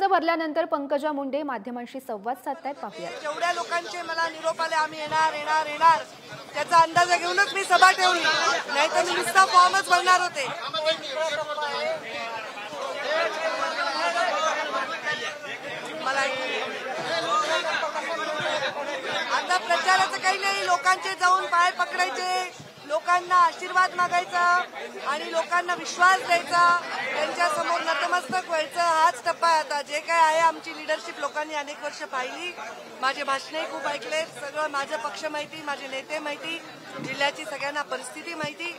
अर्ज भरल्यानंतर पंकजा मुंडे माध्यमांशी संवाद साधतायत, पाहूया। जेवढ्या लोकांचे मला निरोप आले आम्ही येणार येणार येणार त्याचा अंदाज घेऊनच मी सभा ठेवली, नाहीतर मी नुसता फॉर्मच भरणार होते। मला आता प्रचाराचं काही नाही, लोकांचे जाऊन पाय पकडायचे, लोकांना आशीर्वाद मागायचा आणि लोकांना विश्वास द्यायचा, त्यांच्या समोर नतमस्तक व्हायचं, हाच टप्पा आहे आता। जे काय आहे आमची लिडरशिप लोकांनी अनेक वर्ष पाहिली, माझे भाषणे खूप ऐकले, सगळं माझं पक्ष माहिती, माझे नेते माहिती, जिल्ह्याची सगळ्यांना परिस्थिती माहिती।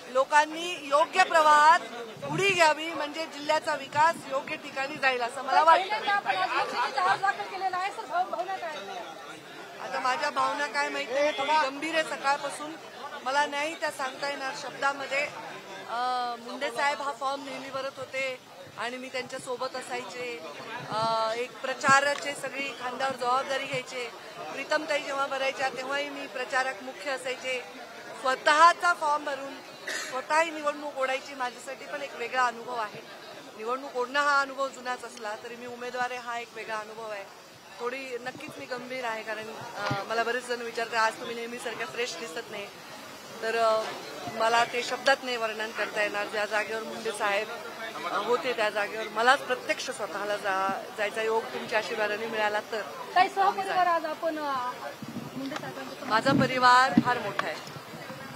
लोकांनी योग्य प्रवाहात उडी घ्यावी म्हणजे जिल्ह्याचा विकास योग्य ठिकाणी जाईल असं मला वाटतं। आता माझ्या भावना काय माहिती, थोडी गंभीर आहे सकाळपासून, मला नाही त्या सांगता येणार शब्दामध्ये। मुंडे साहेब हा फॉर्म नेहमी भरत होते आणि मी त्यांच्या सोबत असायचे, एक प्रचाराचे सगळी खांद्यावर जबाबदारी घ्यायचे। प्रीतमताई जेव्हा भरायच्या तेव्हाही मी प्रचारक मुख्य असायचे। स्वतःचा फॉर्म भरून स्वतःही निवडणूक ओढायची माझ्यासाठी पण एक वेगळा अनुभव आहे। निवडणूक ओढणं हा अनुभव जुनाच असला तरी मी उमेदवार आहे हा एक वेगळा अनुभव आहे। थोडी नक्कीच मी गंभीर आहे, कारण मला बरेच जण विचारतात आज तुम्ही नेहमीसारख्या फ्रेश दिसत नाही, तर मला ते शब्दात नाही वर्णन करता येणार। ज्या जागेवर मुंडे साहेब होते त्या जागेवर मलाच प्रत्यक्ष स्वतःला जायचा योग तुमच्या आशीर्वादाने मिळाला तर। माझा परिवार फार मोठा आहे,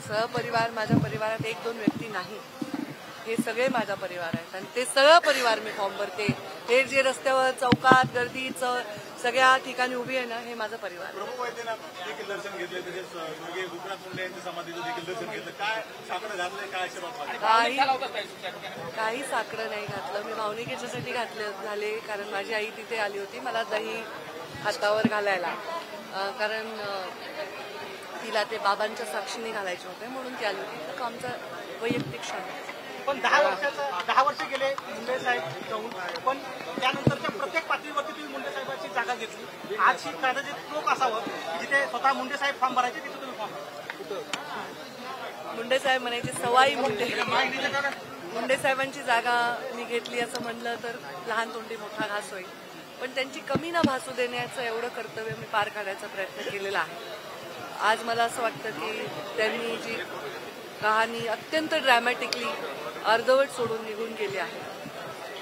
सहपरिवार माझ्या परिवारात एक दोन व्यक्ती नाही, हे सगळे माझा परिवार आहेत आणि ते सगळं परिवार मी फॉर्म भरते। हे जे रस्त्यावर चौकात गर्दीच सगळ्या ठिकाणी उभी आहे ना, हे माझं परिवार। काही साकडं नाही घातलं, मी भावनिकेच्यासाठी झाले, कारण माझी आई तिथे आली होती मला दही हातावर घालायला, कारण तिला ते बाबांच्या साक्षीने घालायचे होते म्हणून ती आली होती। तर आमचा वैयक्तिक क्षण। पण 10 वर्ष गेले मुंडे साहेब जाऊन, पण त्यानंतरच्या प्रत्येक पातळीवरती तुम्ही मुंडे साहेबांची जागा घेतली। आज ही कदाचित टोक असावं जिथे स्वतः मुंडे साहेब फॉर्म भरायचे तिथे तुम्ही फॉर्म। मुंडे साहेब म्हणायचे सवाई मुंडे, मुंडे साहेबांची जागा मी घेतली असं म्हणलं तर लहान तोंडी मोठा घास होईल, पण त्यांची कमी न भासू देण्याचं एवढं कर्तव्य मी पार काढायचा प्रयत्न केलेला आहे। आज मला असं वाटतं की त्यांनी जी कहाणी अत्यंत ड्रॅमॅटिकली अर्धवट सोडून निघून गेली आहे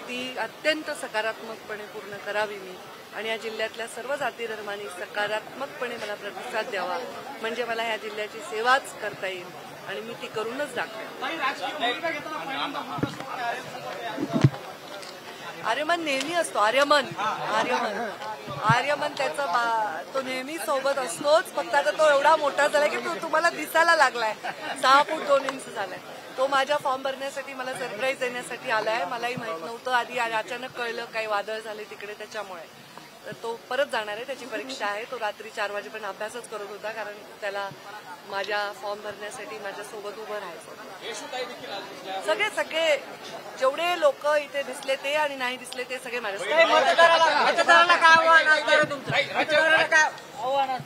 ती अत्यंत सकारात्मकपणे पूर्ण करावी मी, आणि या जिल्ह्यातल्या सर्व जाती धर्मांनी सकारात्मकपणे मला प्रतिसाद द्यावा, म्हणजे मला या जिल्ह्याची सेवाच करता येईल आणि मी ती करूनच दाखवेन। आर्यमन नेहमी असतो, आर्यमन त्याचा तो नेहमी सोबत असतोच, फक्त आता तो एवढा मोठा झालाय की तो तुम्हाला दिसायला लागलाय, 6 फूट 2 इंच झालाय। तो माझ्या फॉर्म भरण्यासाठी मला सरप्राईज देण्यासाठी आलाय, मलाही माहित नव्हतं आधी, अचानक कळलं काही वादळ झाले तिकडे त्याच्यामुळे। तर तो परत जाणार आहे, त्याची परीक्षा आहे, तो रात्री 4 वाजेपर्यंत अभ्यासच करत होता, कारण त्याला माझ्या फॉर्म भरण्यासाठी माझ्यासोबत उभं राहायचं। सगळे जेवढे लोक इथे दिसले ते आणि नाही दिसले ते सगळे माझ्या।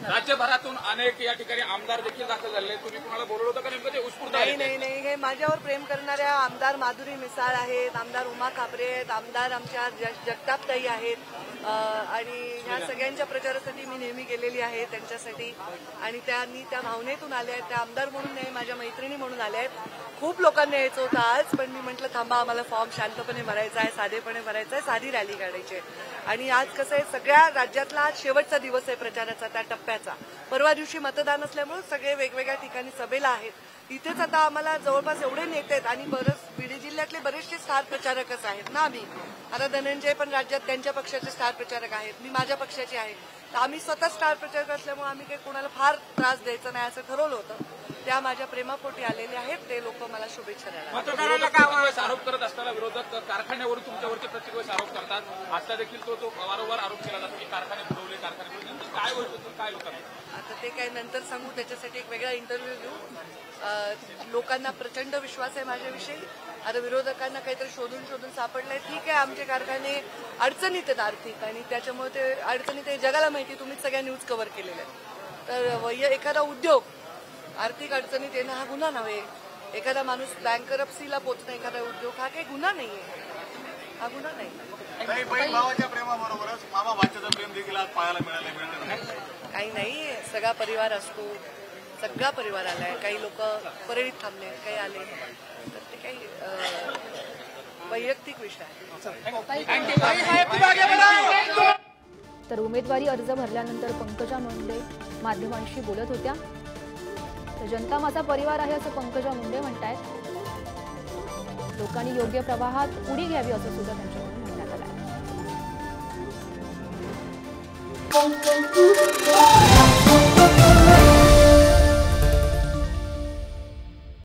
राज्यभरातून अनेक या ठिकाणी आमदार देखील दाखल झाले, तुम्ही कुणाला बोलवलं होतं का नेमकं ते उत्स्फूर्त? नाही, हे माझ्यावर प्रेम करणाऱ्या आमदार माधुरी मिसाळ आहेत, आमदार उमा खापरे आहेत, आमदार आमच्या जगतापताई आहेत, आणि ह्या सगळ्यांच्या प्रचारासाठी मी नेहमी गेलेली आहे त्यांच्यासाठी, आणि त्यांनी त्या भावनेतून आल्या आहेत, त्या आमदार म्हणून नाही माझ्या मैत्रिणी म्हणून आल्या आहेत। खूप लोकांनी यायचं होतं आज, पण मी म्हटलं थांबा, आम्हाला फॉर्म शांतपणे भरायचा आहे, साधेपणे भरायचा आहे, साधी रॅली काढायची आहे। आणि आज कसं आहे, सगळ्या राज्यातला आज शेवटचा दिवस आहे प्रचाराचा, त्या टप्प्याचा। परवा दिवशी मतदान असल्यामुळे सगळे वेगवेगळ्या ठिकाणी सभेला आहेत, इथेच आता आम्हाला जवळपास एवढे नेते आहेत आणि बीड जिल्ह्यातले बरेचसे स्टार प्रचारकच आहेत ना आम्ही। आता धनंजय पण राज्यात त्यांच्या पक्षाचे स्टार प्रचारक आहेत, मी माझ्या पक्षाचे आहे, तर आम्ही स्वतः स्टार प्रचारक असल्यामुळे आम्ही काही कोणाला फार त्रास द्यायचा नाही असं ठरवलं होतं। त्या माझ्या प्रेमापोटी आलेले आहेत, ते लोक मला शुभेच्छा द्यायला। आरोप करत असताना विरोधक कारखान्यावरून तुमच्यावरती प्रत्येक वेळेस आरोप करतात, आता देखील तो वारंवार आरोप केला जातो की कारखाने बुडवले, कारखाने काय होतं, काय होतं? आता ते काय नंतर सांगू, त्याच्यासाठी एक वेगळा इंटरव्ह्यू घेऊ। लोकांना प्रचंड विश्वास आहे माझ्याविषयी। आता विरोधकांना काहीतरी शोधून सापडलंय, ठीक आहे, आमचे कारखाने अडचणीत आहेत आर्थिक, आणि त्याच्यामुळे ते अडचणीत आहे जगाला माहिती, तुम्हीच सगळ्या न्यूज कव्हर केलेल्या आहेत। तर एखादा उद्योग आर्थिक अडचणीत येणं हा गुन्हा नव्हे, एखादा माणूस बँकरप्सीला पोचणं, एखादा उद्योग हा काही गुन्हा नाहीये, हा गुन्हा नाही। नाही, बहीण भावाच्या प्रेमाबरोबरच मामा भाच्याचं प्रेम देखील आज पाहायला मिळालं. काही नाही, सगळा परिवार असतो, सगळा परिवार आलाय. काही लोक परळीत थांबले, काही आले, तर ते काही वैयक्तिक विषय आहे. तर उमेदवारी अर्ज भरल्यानंतर पंकजा मुंडे माध्यमांशी बोलत होत्या. तर जनता माझा परिवार आहे असं पंकजा मुंडे म्हणतायत. लोकांनी योग्य प्रवाहात उडी घ्यावी असं सुद्धा त्यांच्याकडून म्हणण्यात आलं आहे.